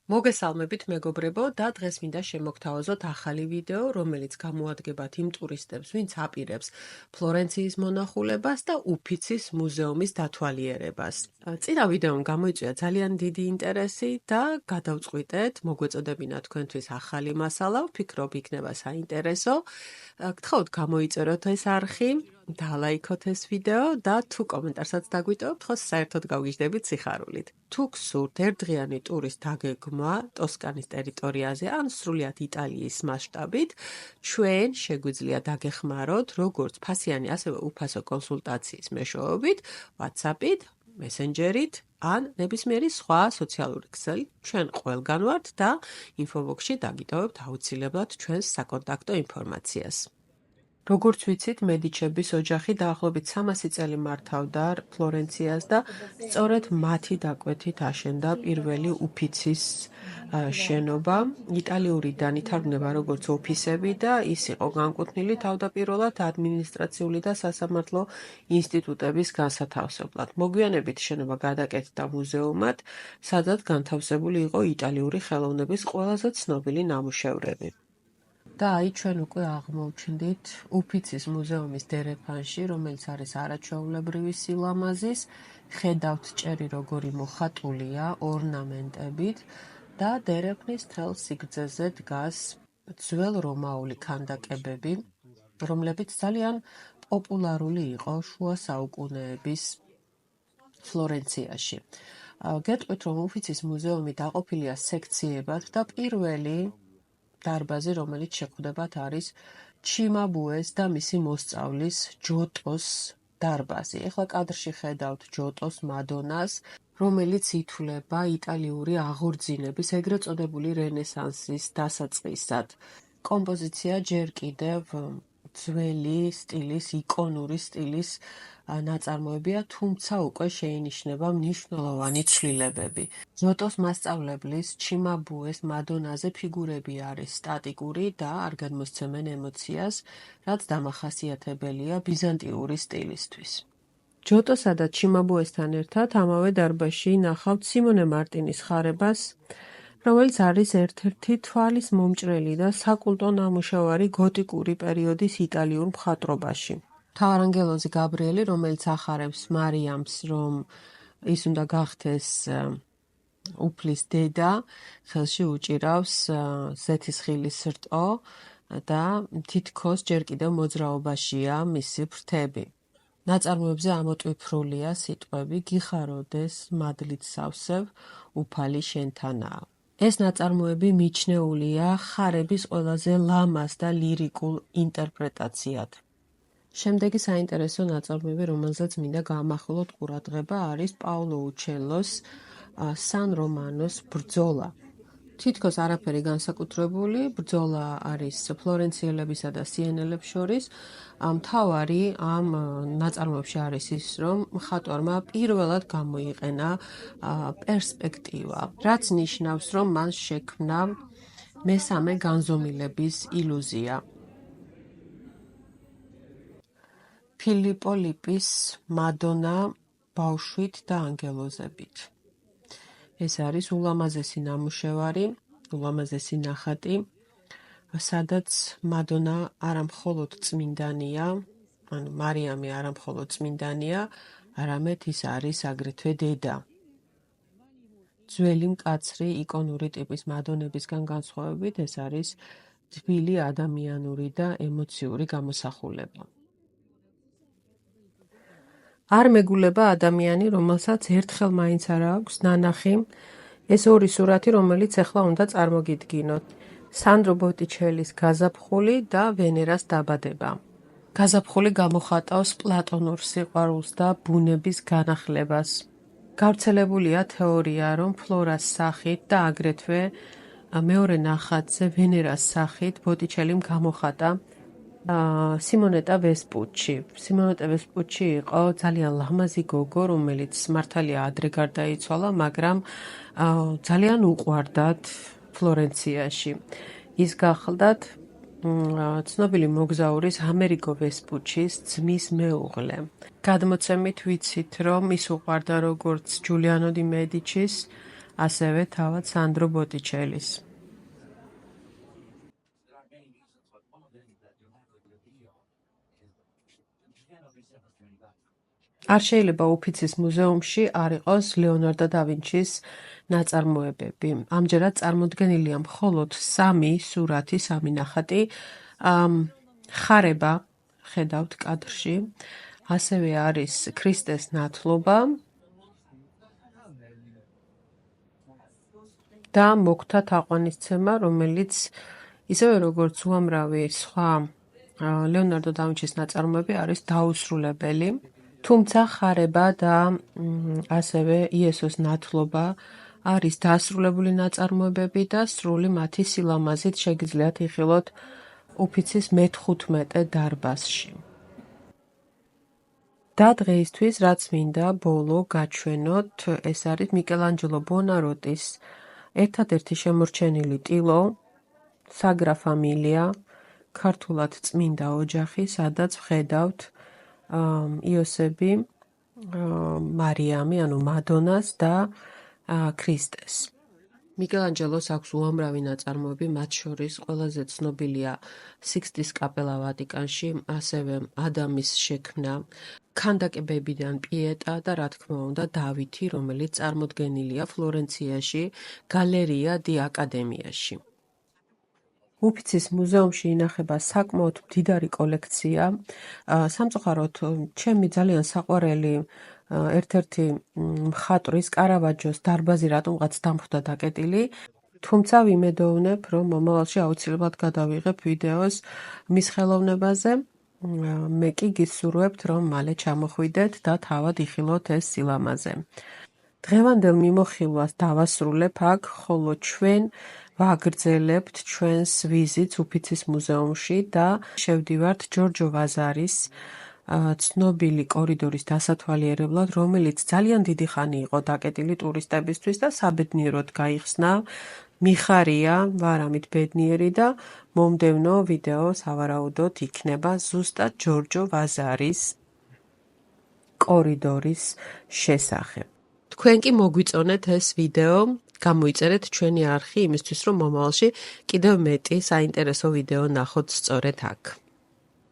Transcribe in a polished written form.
მოგესალმებით მეგობრებო და დღეს მინდა შემოგთავაზოთ ახალი ვიდეო, რომელიც გამოადგებათ იმ ტურისტებს, ვინც აპირებს ფლორენციის მონახულებას და უფიცის მუზეუმის დათვალიერებას. წინა ვიდეომ გამოიწვია ძალიან დიდი ინტერესი და გადავწყვიტეთ, მოგვეწოდებინა თქვენთვის ახალი მასალა, ვფიქრობ იქნება საინტერესო. გთხოვთ გამოიწეროთ ეს არხი, დალაიქოთ ეს ვიდეო და თუ კომენტარსაც დაგვიტოვებთ, ხო საერთოდ გავგიჟდებით სიხარულით. თუ გსურთ ერთდღიანი ტურის დაგეგმვა ტოსკანის ტერიტორიაზე ან სრულიად იტალიის მასშტაბით, ჩვენ შეგვიძლია დაგეხმაროთ როგორც ფასიანი, ასევე უფასო კონსულტაციის მეშვეობით, WhatsApp-ით, Messenger-ით ან ნებისმიერი სხვა სოციალური ქსელით. ჩვენ ყველგან ვართ და ინფობოქსში დაგიტოვებთ აუცილებლად ჩვენს საკონტაქტო ინფორმაციას. როგორც ვიცით, მედიჩების ოჯახი დაახლოებით 300 წელი მართავდა ფლორენციას და სწორედ მათი დაკვეთით აშენდა პირველი უფიცის შენობა. იტალიურიდან ითარგმნება როგორც ოფისები და ის იყო განკუთვნილი თავდაპირველად ადმინისტრაციული და სასამართლო ინსტიტუტების განსათავსებლად. მოგვიანებით შენობა გადაკეთდა მუზეუმად, სადაც განთავსებული იყო იტალიური ხელოვნების ყველაზე ცნობილი ნამუშევრები. და აი ჩვენ უკვე აღმოვჩნდით უფიცის მუზეუმის დერეფანში, რომელიც არის არაჩვეულებრივი სილამაზის. ხედავთ ჭერი როგორი მოხატულია ორნამენტებით და დერეფნის მთელ სიგრძეზე დგას ძველრომაული ქანდაკებები, რომლებიც ძალიან პოპულარული იყო შუა საუკუნეების ფლორენციაში. გეტყვით, რომ უფიცის მუზეუმი დაყოფილია სექციებად და პირველი დარბაზი, რომელიც შეხვდებათ, არის ჩიმაბუეს და მისი მოსწავლის ჯოტოს დარბაზი. ეხლა კადრში ხედავთ ჯოტოს მადონას, რომელიც ითვლება იტალიური აღორძინების, ეგრეთ წოდებული რენესანსის დასაწყისად. კომპოზიცია ჯერ კიდევ ძველი სტილის, იკონური სტილის ნაწარმოებია, თუმცა უკვე შეინიშნება მნიშვნელოვანი ცვლილებები. ჯოტოს მასწავლებლის ჩიმაბუეს მადონაზე ფიგურები არის სტატიკური და არ გადმოსცემენ ემოციას, რაც დამახასიათებელია ბიზანტიური სტილისთვის. ჯოტოსა და ჩიმაბუესთან ერთად ამავე დარბაზში ნახავთ სიმონე მარტინის ხარებას, რომელიც არის ერთ-ერთი თვალის მომჭრელი და საკულტო ნამუშევარი გოტიკური პერიოდის იტალიურ მხატვრობაში. მთავარანგელოზი გაბრიელი, რომელიც ახარებს მარიამს, რომ ის უნდა გახდეს უფლის დედა, ხელში უჭირავს ზეთისხილის რტო და თითქოს ჯერ კიდევ მოძრაობაშია მისი ფრთები. ნაწარმოებზე ამოტვიფრულია სიტყვები „გიხაროდეს მადლით სავსევ, უფალი შენთანაა“. ეს ნაწარმოები მიჩნეულია ხარების ყველაზე ლამაზ და ლირიკულ ინტერპრეტაციად. შემდეგი საინტერესო ნაწარმოები, რომელზეც მინდა გაამახვილოთ ყურადღება, არის პაოლო უჩელოს სან რომანოს ბრძოლა. თითქოს არაფერი განსაკუთრებული, ბრძოლა არის ფლორენციელებისა და სიენელებს შორის. მთავარი ამ ნაწარმოებში არის ის, რომ მხატვარმა პირველად გამოიყენა პერსპექტივა, რაც ნიშნავს, რომ მან შექმნა მესამე განზომილების ილუზია. ფილიპო ლიპის მადონა ბავშვით და ანგელოზებით. ეს არის ულამაზესი ნამუშევარი, ულამაზესი ნახატი, სადაც მადონა არამხოლოდ წმინდანია, ანუ მარიამი არამხოლოდ წმინდანია, არამედ ის არის აგრეთვე დედა. ძველი მკაცრი იკონური ტიპის მადონებისგან განსხვავებით, ეს არის თბილი ადამიანური და ემოციური გამოსახულება. არ მეგულება ადამიანი, რომელსაც ერთხელ მაინც არ აქვს ნანახი, ეს ორი სურათი, რომელიც ახლა უნდა წარმოგიდგინოთ. სანდრო ბოტიჩელის გაზაფხული და ვენერას დაბადება. გაზაფხული გამოხატავს პლატონურ სიყვარულს და ბუნების განახლებას. გავრცელებულია თეორია, რომ ფლორას სახით და აგრეთვე მეორე ნახატზე ვენერას სახით ბოტიჩელიმ გამოხატა სიმონეტა ვესპუჩი. სიმონეტა ვესპუჩი იყო ძალიან ლამაზი გოგო, რომელიც მართალია ადრე გარდაიცვალა, მაგრამ ძალიან უყვარდათ ფლორენციაში. ის გახლდათ ცნობილი მოგზაურის ამერიკო ვესპუჩის ძმის მეუღლე. გადმოცემით ვიცით, რომ ის უყვარდა როგორც ჯულიანო დი მედიჩის, ასევე თავად სანდრო ბოტიჩელის. არ შეიძლება უფიცის მუზეუმში არ იყოს ლეონარდო და ვინჩის ნაწარმოებები. ამჯერად წარმოდგენილია მხოლოდ 3 სურათი, 3 ნახატი. ხარება ხედავთ კადრში. ასევე არის ქრისტეს ნათლობა და მოკვთა თაყვანისცემა, რომელიც ისევე როგორც უამრავი სხვა ლეონარდო და ვინჩის ნაწარმოები არის დაუსრულებელი. თუმცა ხარება და ასევე იესოს ნათლობა არის დასრულებული ნაწარმოებები და სრული მათი სილამაზით შეგიძლიათ იხილოთ უფიცის მე-15 დარბაზში. და დღეისთვის რაც მინდა ბოლო გაჩვენოთ, ეს არის მიკელანჯელო ბონაროტის ერთადერთი შემორჩენილი ტილო, საგრა ფამილია, ქართულად წმინდა ოჯახი, სადაც ვხედავთ იოსები, მარიამი, ანუ მადონას და ქრისტეს. მიკელანჯელოს აქვს უამრავი ნაწარმოები, მათ შორის ყველაზე ცნობილია სიქსტის კაპელა ვატიკანში, ასევე ადამის შექმნა, ქანდაკებებიდან პიეტა და რა თქმა უნდა დავითი, რომელიც წარმოდგენილია ფლორენციაში, გალერია დი აკადემიაში. უფიცის მუზეუმში ინახება საკმაოდ მდიდარი კოლექცია. სამწუხაროდ, ჩემი ძალიან საყვარელი ერთ-ერთი მხატვრის კარავაჯოს დარბაზი რატომღაც დამხვდა დაკეტილი, თუმცა ვიმედოვნებ, რომ მომავალში აუცილებლად გადავიღებ ვიდეოს მის ხელოვნებაზე. მე კი გისურვებთ, რომ მალე ჩამოხვიდეთ და თავად იხილოთ ეს სილამაზე. დღევანდელ მიმოხილვას დავასრულებ აქ, ხოლო ჩვენ ვაგრძელებთ ჩვენს ვიზიტს უფიცის მუზეუმში და შევდივართ ჯორჯო ვაზარის ცნობილი კორიდორის დასათვალიერებლად, რომელიც ძალიან დიდი ხანი იყო დაკეტილი ტურისტებისთვის და საბედნიეროდ გაიხსნა. მიხარია, ვარ ამით ბედნიერი და მომდევნო ვიდეო სავარაუდოდ იქნება ზუსტად ჯორჯო ვაზარის კორიდორის შესახებ. თქვენ კი მოგვიწონეთ ეს ვიდეო, გამოიწერეთ ჩვენი არხი იმისთვის, რომ მომავალში კიდევ მეტი საინტერესო ვიდეო ნახოთ სწორედ აქ.